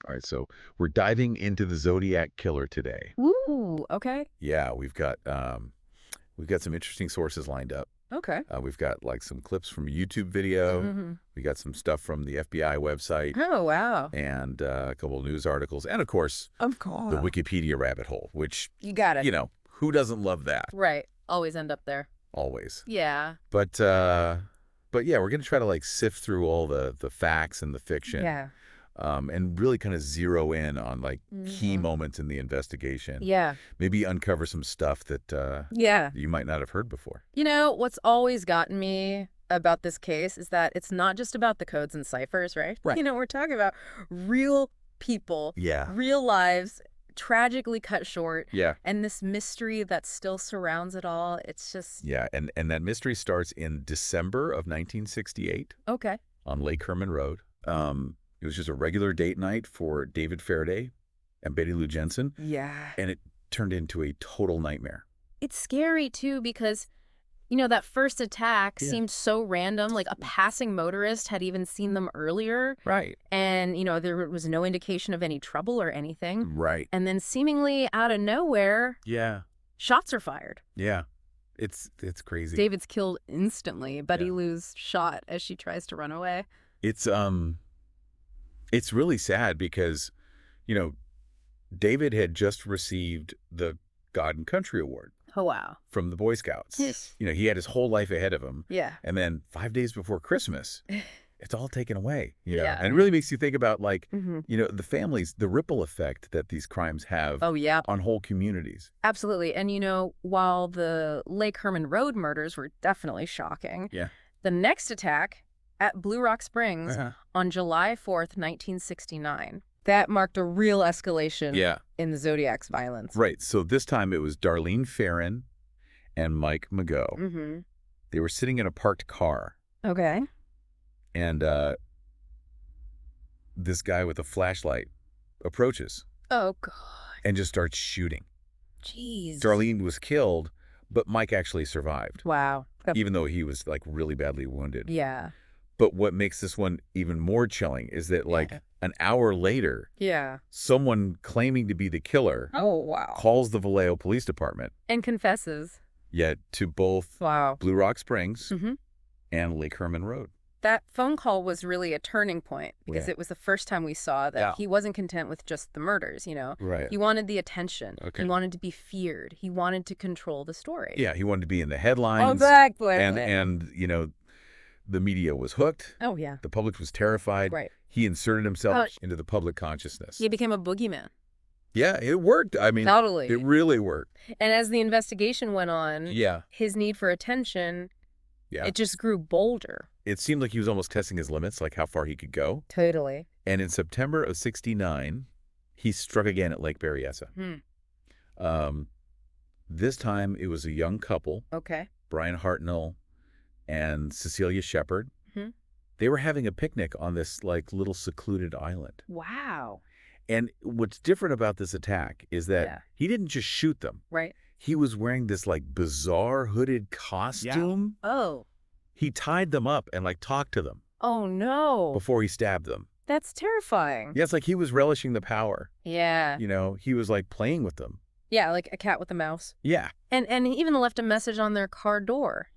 All right, so we're diving into the Zodiac Killer today. Ooh, okay. Yeah, we've got some interesting sources lined up. Okay. We've got like some clips from a YouTube video. Mm-hmm. We got some stuff from the FBI website Oh, wow. and a couple of news articles, and of course Of course. the Wikipedia rabbit hole, which You got it. who doesn't love that? Right. Always end up there. Always. Yeah. But yeah, we're gonna try to like sift through all the facts and the fiction. Yeah. And really kind of zero in on like key Mhm. moments in the investigation. Yeah. Maybe uncover some stuff that Yeah. you might not have heard before. What's always gotten me about this case is that it's not just about the codes and ciphers, right? Right. We're talking about real people, Yeah. real lives, tragically cut short, Yeah. and this mystery that still surrounds it all. It's just, Yeah. And that mystery starts in December of 1968 okay. on Lake Herman Road. It was just a regular date night for David Faraday and Betty Lou Jensen, Yeah. and it turned into a total nightmare. It's scary, too, because, that first attack Yeah. seemed so random. Like a passing motorist had even seen them earlier. Right. And, there was no indication of any trouble or anything. Right. And then seemingly out of nowhere, Yeah. shots are fired. Yeah. It's crazy. David's killed instantly. Betty Yeah. Lou's shot as she tries to run away. It's really sad because, David had just received the God and Country Award Oh, wow. from the Boy Scouts. Yes. He had his whole life ahead of him. Yeah. And then 5 days before Christmas, it's all taken away. Yeah. And it really makes you think about like, Mm-hmm. the families, the ripple effect that these crimes have Oh, yeah. on whole communities. Absolutely. And, while the Lake Herman Road murders were definitely shocking, Yeah. the next attack at Blue Rock Springs Uh-huh. on July 4th, 1969, that marked a real escalation Yeah. in the Zodiac's violence. Right. So this time it was Darlene Farron and Mike Mageau. Mm-hmm. They were sitting in a parked car. Okay. And this guy with a flashlight approaches Oh, God. and just starts shooting. Jeez. Darlene was killed, but Mike actually survived, Wow. even though he was like really badly wounded. Yeah. But what makes this one even more chilling is that like Yeah. an hour later, Yeah. someone claiming to be the killer Oh, wow. calls the Vallejo Police Department, And confesses. yet to both Wow. Blue Rock Springs Mm-hmm. and Lake Herman Road. That phone call was really a turning point because Yeah. it was the first time we saw that Yeah. he wasn't content with just the murders, Right. He wanted the attention. Okay. He wanted to be feared. He wanted to control the story. Yeah, he wanted to be in the headlines. Exactly. And the media was hooked. Oh, yeah. The public was terrified. Right. He inserted himself into the public consciousness. He became a boogeyman. Yeah, it worked. I mean, Totally. it really worked. And as the investigation went on, Yeah. his need for attention, Yeah. it just grew bolder. It seemed like he was almost testing his limits, like how far he could go. Totally. And in September of 69, he struck again at Lake Berryessa. This time it was a young couple, Okay. Brian Hartnell and Cecilia Shepard. Mhm. They were having a picnic on this like little secluded island. Wow. And what's different about this attack is that Yeah. he didn't just shoot them. Right. He was wearing this like bizarre hooded costume. Oh. He tied them up and like talked to them Oh, no. before he stabbed them. That's terrifying. Yeah, it's like he was relishing the power. Yeah. He was like playing with them. Yeah, like a cat with a mouse. Yeah, And he even left a message on their car door,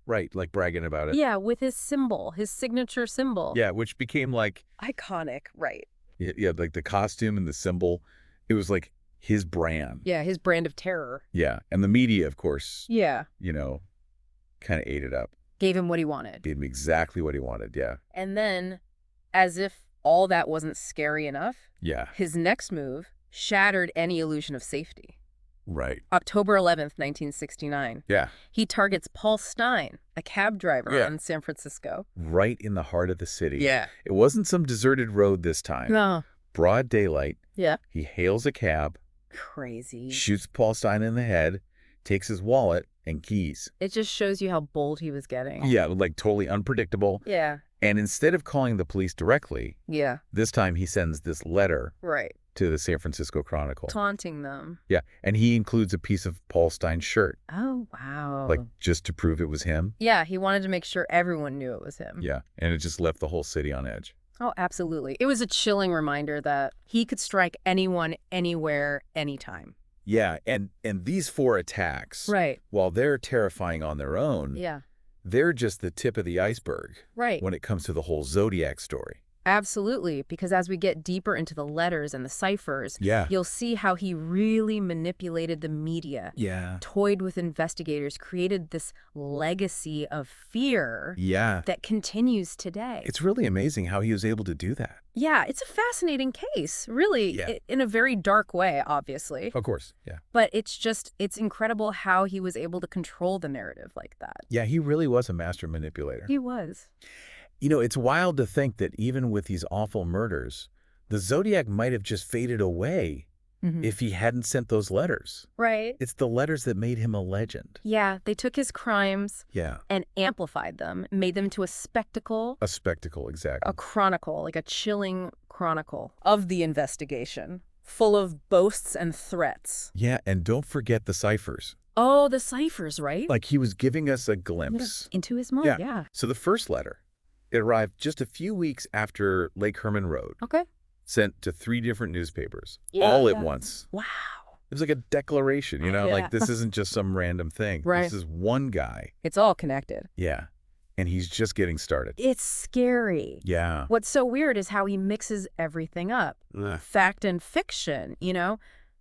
right. Like bragging about it. Yeah, with his symbol, his signature symbol. Yeah, which became like, Iconic, right. yeah, like the costume and the symbol. It was like his brand. Yeah, his brand of terror. Yeah. And the media, of course, Yeah. kind of ate it up. Gave him what he wanted. Gave him exactly what he wanted. Yeah. And then, as if all that wasn't scary enough, Yeah. his next move shattered any illusion of safety. Right. October 11th, 1969. Yeah. He targets Paul Stein, a cab driver Yeah. in San Francisco. Right in the heart of the city. Yeah. It wasn't some deserted road this time. No. Broad daylight. Yeah. He hails a cab, Crazy. shoots Paul Stein in the head, takes his wallet and keys. It just shows you how bold he was getting. Yeah, like totally unpredictable. Yeah. And instead of calling the police directly, Yeah. this time he sends this letter Right. to the San Francisco Chronicle. Taunting them. Yeah, and he includes a piece of Paul Stein's shirt, Oh, wow. like just to prove it was him. Yeah, he wanted to make sure everyone knew it was him. Yeah, and it just left the whole city on edge. Oh, absolutely. It was a chilling reminder that he could strike anyone, anywhere, anytime. Yeah, and these 4 attacks, Right. while they're terrifying on their own, Yeah. they're just the tip of the iceberg Right. when it comes to the whole Zodiac story. Absolutely, because as we get deeper into the letters and the ciphers, Yeah. you'll see how he really manipulated the media, Yeah. toyed with investigators, created this legacy of fear Yeah. that continues today. It's really amazing how he was able to do that. Yeah, it's a fascinating case, really, Yeah. in a very dark way, obviously. Of course, yeah. But it's incredible how he was able to control the narrative like that. Yeah, he really was a master manipulator. He was. You know, it's wild to think that even with these awful murders, the Zodiac might have just faded away if he hadn't sent those letters. Right. It's the letters that made him a legend. Yeah, they took his crimes Yeah. and amplified them, made them to a spectacle, A spectacle, exactly. a chronicle, like a chilling chronicle of the investigation, full of boasts and threats. Yeah, and don't forget the ciphers. Oh, the ciphers, right? Like he was giving us a glimpse. Into his mind, yeah. So the first letter, it arrived just a few weeks after Lake Herman Road, Okay. sent to 3 different newspapers, Yeah, all at yeah. once. Wow. It was like a declaration, you know, Yeah. like this isn't just some random thing. Right. This is one guy. It's all connected. Yeah. And he's just getting started. It's scary. Yeah. What's so weird is how he mixes everything up. Ugh. Fact and fiction,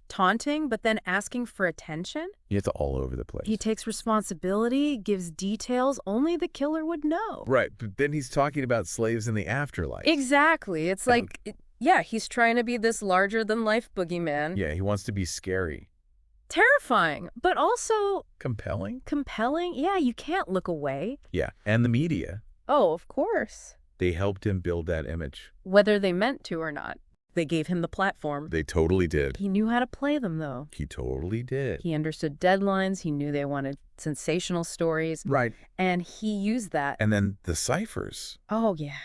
taunting, but then asking for attention. It's all over the place. He takes responsibility, gives details only the killer would know. Right. But then he's talking about slaves in the afterlife. Exactly. It's like, he's trying to be this larger-than-life boogeyman. Yeah, he wants to be scary. Terrifying, but also Compelling? compelling. Yeah, you can't look away. Yeah. And the media, Oh, of course. they helped him build that image. Whether they meant to or not. They gave him the platform. They totally did. He knew how to play them, though. He totally did. He understood deadlines. He knew they wanted sensational stories. Right. And he used that. And then the ciphers, Oh, yeah.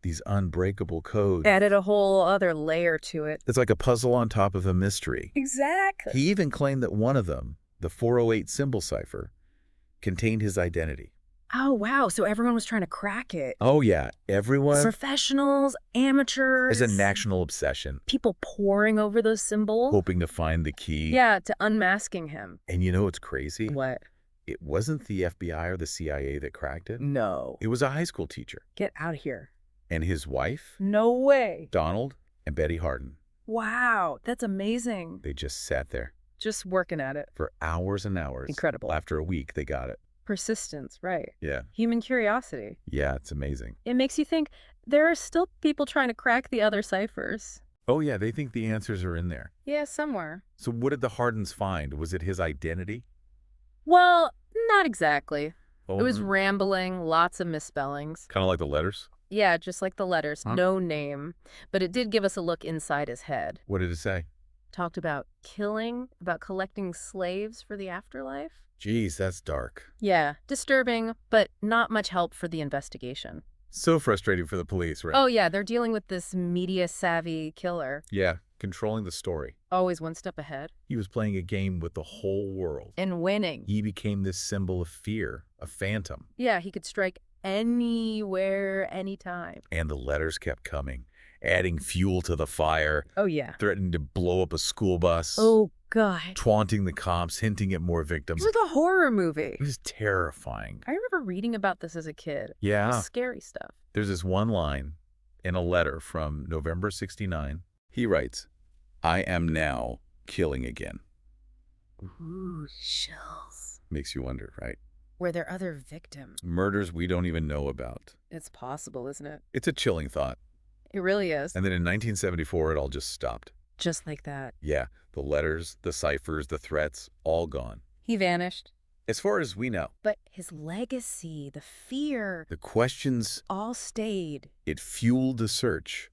these unbreakable codes. Added a whole other layer to it. It's like a puzzle on top of a mystery. Exactly. He even claimed that one of them, the 408 symbol cipher, contained his identity. Oh, wow. So everyone was trying to crack it. Oh, yeah. Everyone Professionals, amateurs. is a national obsession, People poring over those symbols. hoping to find the key. Yeah, to unmasking him. And you know what's crazy? What? It wasn't the FBI or the CIA that cracked it. No. It was a high school teacher Get out of here. and his wife, No way. Donald, and Betty Harden. Wow, that's amazing. They just sat there Just working at it. for hours and hours. Incredible. After a week, they got it. Persistence, right. Yeah. Human curiosity. Yeah, it's amazing. It makes you think there are still people trying to crack the other ciphers. Oh, yeah, they think the answers are in there. Yeah, somewhere. So what did the Hardens find? Was it his identity? Well, not exactly. Oh, It was rambling, lots of misspellings. kind of like the letters. Yeah, just like the letters, Huh? no name. But it did give us a look inside his head. What did it say? Talked about killing, about collecting slaves for the afterlife. Geez, that's dark. Yeah, disturbing, but not much help for the investigation. So frustrating for the police, right? Oh, yeah, they're dealing with this media-savvy killer. Yeah, controlling the story. Always one step ahead. He was playing a game with the whole world. And winning. He became this symbol of fear, a phantom. Yeah, he could strike anywhere, anytime. And the letters kept coming, adding fuel to the fire, Oh, yeah. threatening to blow up a school bus, Oh, God. taunting the cops, hinting at more victims. It's like a horror movie. It was terrifying. I remember reading about this as a kid. Yeah. Scary stuff. There's this one line in a letter from November 69. He writes, "I am now killing again." Ooh, chills. Makes you wonder, right? Were there other victims? Murders we don't even know about. It's possible, isn't it? It's a chilling thought. It really is. And then in 1974, it all just stopped. Just like that. Yeah, the letters, the ciphers, the threats, all gone. He vanished. As far as we know, But his legacy, the fear, the questions, all stayed. it fueled the search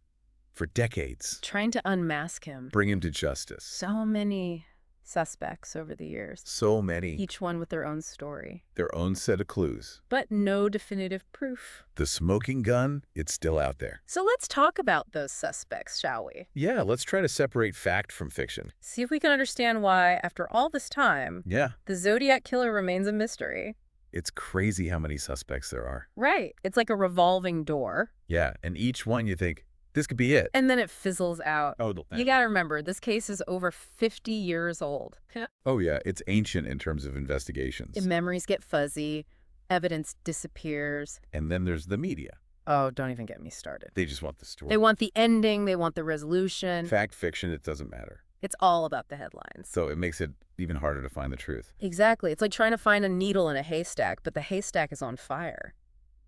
for decades. Trying to unmask him. Bring him to justice. So many suspects over the years. So many, Each one with their own story. their own set of clues. But no definitive proof. The smoking gun, it's still out there. So let's talk about those suspects, shall we? Yeah, let's try to separate fact from fiction. See if we can understand why, after all this time, Yeah. the Zodiac Killer remains a mystery. It's crazy how many suspects there are. Right. It's like a revolving door. Yeah, and each one you think, this could be it. And then it fizzles out. Oh, You gotta remember, this case is over 50 years old. oh yeah, it's ancient in terms of investigations. Memories get fuzzy. Evidence disappears. And then there's the media. Oh, don't even get me started. They just want the story. They want the ending. They want the resolution. Fact, fiction, it doesn't matter. It's all about the headlines. So it makes it even harder to find the truth. Exactly. It's like trying to find a needle in a haystack, but the haystack is on fire.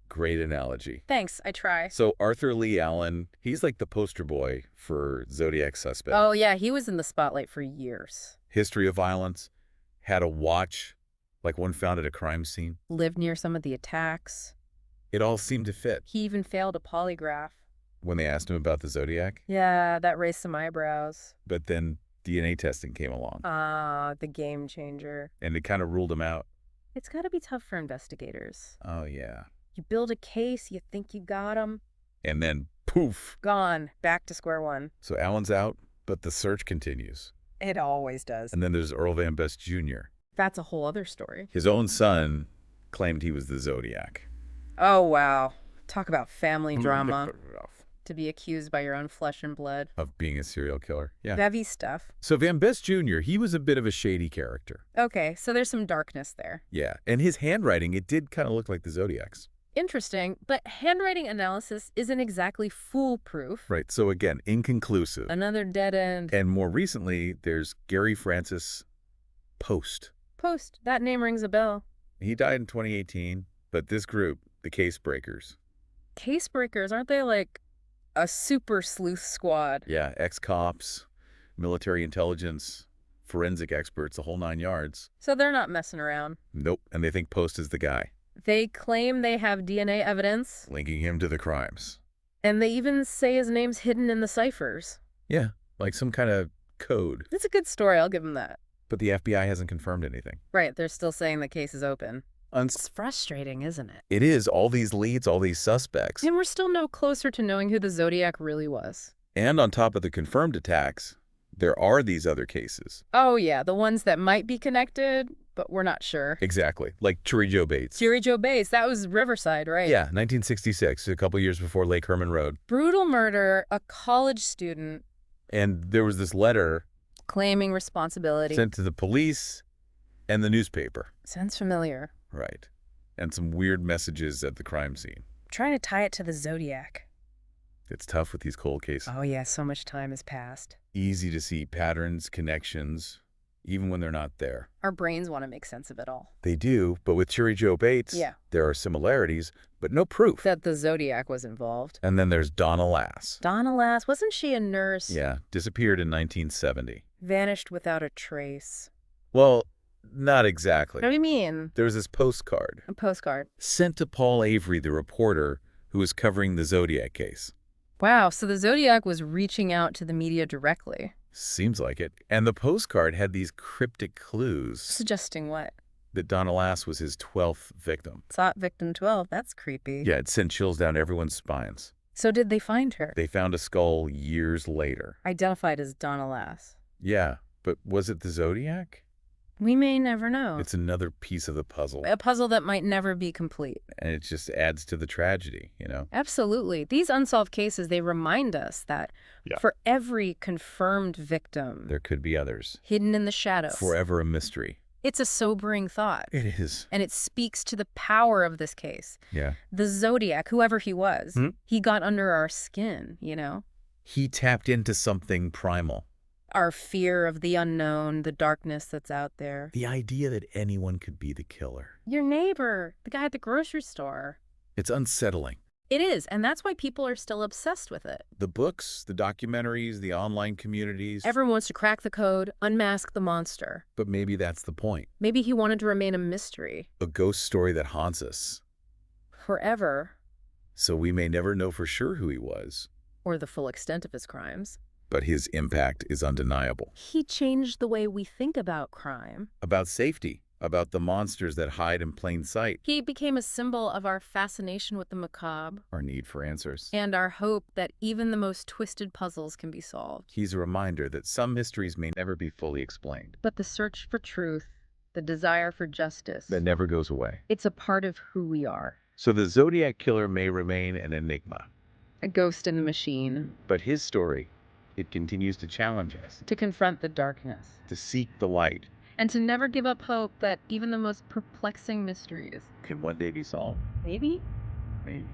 Great analogy. Thanks, I try. So Arthur Lee Allen, he's like the poster boy for Zodiac Suspect. Oh, yeah, he was in the spotlight for years. History of violence, had a watch, like one found at a crime scene. Lived near some of the attacks. It all seemed to fit. He even failed a polygraph. When they asked him about the Zodiac. Yeah, that raised some eyebrows. But then DNA testing came along. Ah, the game changer. And it kind of ruled him out. It's gotta be tough for investigators. Oh, yeah. You build a case, you think you got him. And then, poof. Gone. Back to square one. So Allen's out, but the search continues. It always does. And then there's Earl Van Best Jr. That's a whole other story. His own son claimed he was the Zodiac. Oh, wow. Talk about family drama. To be accused by your own flesh and blood. Of being a serial killer. Yeah. Bevy stuff. So Van Best Jr., he was a bit of a shady character. Okay, so there's some darkness there. Yeah, and his handwriting, it did kind of look like the Zodiac's. Interesting, but handwriting analysis isn't exactly foolproof. Right, so again, inconclusive. Another dead end. And more recently, there's Gary Francis Post. Post. That name rings a bell. He died in 2018, but this group, the Case Breakers. Case breakers, aren't they like a super sleuth squad? Yeah, ex-cops, military intelligence, forensic experts, the whole 9 yards. So they're not messing around. Nope, and they think Post is the guy. They claim they have DNA evidence. Linking him to the crimes. And they even say his name's hidden in the ciphers. Yeah, like some kind of code. It's a good story, I'll give them that. But the FBI hasn't confirmed anything. Right, they're still saying the case is open. It's frustrating, isn't it? It is, all these leads, all these suspects. And we're still no closer to knowing who the Zodiac really was. And on top of the confirmed attacks, there are these other cases. Oh, yeah, the ones that might be connected, but we're not sure. Exactly, like Churi Joe Bates. Churi Joe Bates, that was Riverside, right? Yeah, 1966, a couple years before Lake Herman Road. Brutal murder, a college student. And there was this letter Claiming responsibility. sent to the police and the newspaper. Sounds familiar. Right. And some weird messages at the crime scene. Trying to tie it to the Zodiac. It's tough with these cold cases. Oh, yeah, so much time has passed. Easy to see patterns, connections, even when they're not there. Our brains want to make sense of it all. They do, but with Churi Joe Bates, Yeah. there are similarities, but no proof. That the Zodiac was involved. And then there's Donna Lass. Donna Lass, wasn't she a nurse? Yeah, disappeared in 1970. Vanished without a trace. Well, not exactly. What do you mean? There was this postcard A postcard. sent to Paul Avery, the reporter who was covering the Zodiac case. Wow, so the Zodiac was reaching out to the media directly. Seems like it. And the postcard had these cryptic clues Suggesting what? that Donna Lass was his 12th victim. Sought victim 12. That's creepy. Yeah, it sent chills down everyone's spines. So did they find her? They found a skull years later. Identified as Donna Lass. Yeah, but was it the Zodiac? We may never know. It's another piece of the puzzle. A puzzle that might never be complete. And it just adds to the tragedy, you know? Absolutely. These unsolved cases, they remind us that for every confirmed victim, There could be others. hidden in the shadows, Forever a mystery. it's a sobering thought. It is. And it speaks to the power of this case. Yeah. The Zodiac, whoever he was, Hmm? he got under our skin, you know? He tapped into something primal. Our fear of the unknown, the darkness that's out there. The idea that anyone could be the killer. Your neighbor, the guy at the grocery store. It's unsettling. It is, and that's why people are still obsessed with it. The books, the documentaries, the online communities. Everyone wants to crack the code, unmask the monster. But maybe that's the point. Maybe he wanted to remain a mystery. A ghost story that haunts us. Forever. So we may never know for sure who he was. Or the full extent of his crimes. But his impact is undeniable. He changed the way we think about crime. About safety. About the monsters that hide in plain sight. He became a symbol of our fascination with the macabre. Our need for answers. And our hope that even the most twisted puzzles can be solved. He's a reminder that some mysteries may never be fully explained. But the search for truth the desire for justice. That never goes away. It's a part of who we are. So the Zodiac Killer may remain an enigma. A ghost in the machine. But his story, it continues to challenge us. To confront the darkness. To seek the light. And to never give up hope that even the most perplexing mysteries Can one day be solved. Maybe? Maybe.